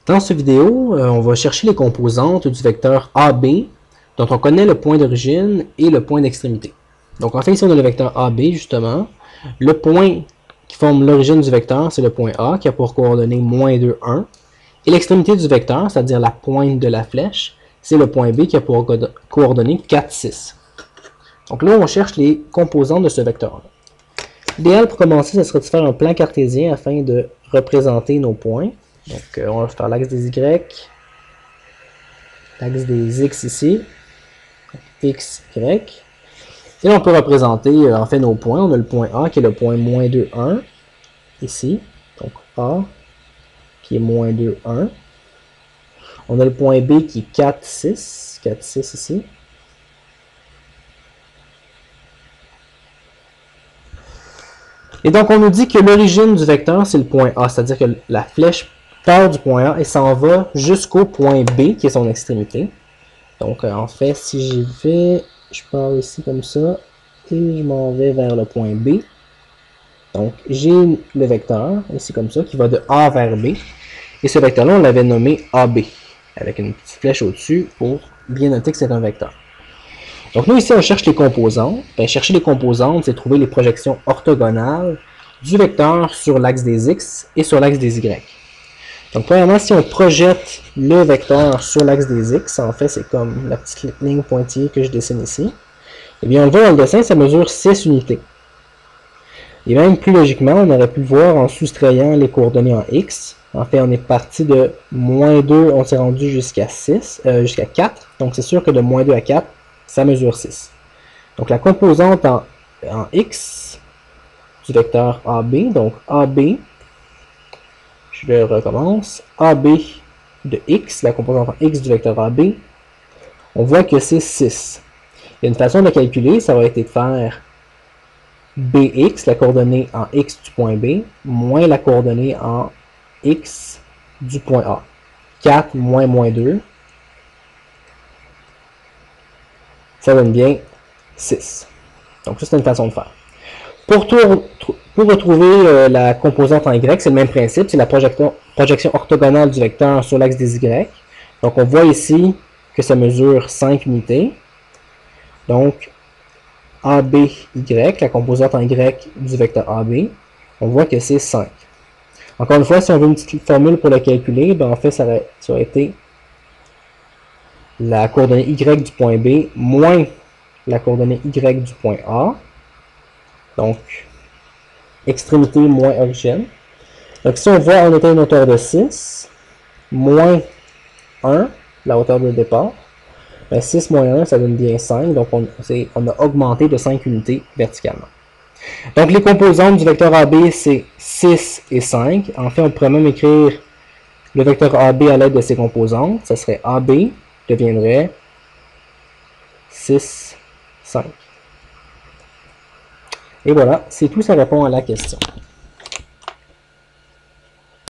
Dans cette vidéo, on va chercher les composantes du vecteur AB, dont on connaît le point d'origine et le point d'extrémité. Donc en fait, ici on a le vecteur AB justement. Le point qui forme l'origine du vecteur, c'est le point A, qui a pour coordonnées -2, 1. Et l'extrémité du vecteur, c'est-à-dire la pointe de la flèche, c'est le point B qui a pour coordonnées 4, 6. Donc là, on cherche les composantes de ce vecteur-là. L'idéal pour commencer, ce serait de faire un plan cartésien afin de représenter nos points. Donc, on va faire l'axe des Y, l'axe des X ici, X, Y. Et on peut représenter en fait nos points. On a le point A qui est le point -2, 1, ici. Donc A qui est -2, 1. On a le point B qui est 4, 6, 4, 6 ici. Et donc, on nous dit que l'origine du vecteur, c'est le point A, c'est-à-dire que la flèche part du point A et s'en va jusqu'au point B, qui est son extrémité. Donc, en fait, si j'y vais, je pars ici comme ça, et je m'en vais vers le point B. Donc, j'ai le vecteur, ici comme ça, qui va de A vers B. Et ce vecteur-là, on l'avait nommé AB, avec une petite flèche au-dessus pour bien noter que c'est un vecteur. Donc nous ici on cherche les composantes. Chercher les composantes, c'est trouver les projections orthogonales du vecteur sur l'axe des X et sur l'axe des Y. Donc premièrement, si on projette le vecteur sur l'axe des X, en fait c'est comme la petite ligne pointillée que je dessine ici, et bien on le voit dans le dessin, ça mesure 6 unités. Et même plus logiquement, on aurait pu le voir en soustrayant les coordonnées en X. En fait, on est parti de -2, on s'est rendu jusqu'à 6, jusqu'à 4. Donc c'est sûr que de -2 à 4, ça mesure 6. Donc la composante en X du vecteur AB, donc AB, je le recommence, AB de X, la composante en X du vecteur AB, on voit que c'est 6. Il y a une façon de calculer, ça va être de faire BX, la coordonnée en X du point B, moins la coordonnée en X du point A. 4 moins -2, ça donne bien 6. Donc ça, c'est une façon de faire. Pour retrouver la composante en Y, c'est le même principe, c'est la projection orthogonale du vecteur sur l'axe des Y. Donc on voit ici que ça mesure 5 unités. Donc ABY, la composante en Y du vecteur AB, on voit que c'est 5. Encore une fois, si on veut une petite formule pour le calculer, ben en fait, ça aurait été la coordonnée Y du point B moins la coordonnée Y du point A. Donc, extrémité moins origine. Donc, si on voit, on était à une hauteur de 6, moins 1, la hauteur de départ. Ben 6 moins 1, ça donne bien 5. Donc, on a augmenté de 5 unités verticalement. Donc, les composantes du vecteur AB, c'est 6 et 5. En fait, on pourrait même écrire le vecteur AB à l'aide de ses composantes. Ça serait AB deviendrait 6, 5. Et voilà, c'est tout, ça répond à la question.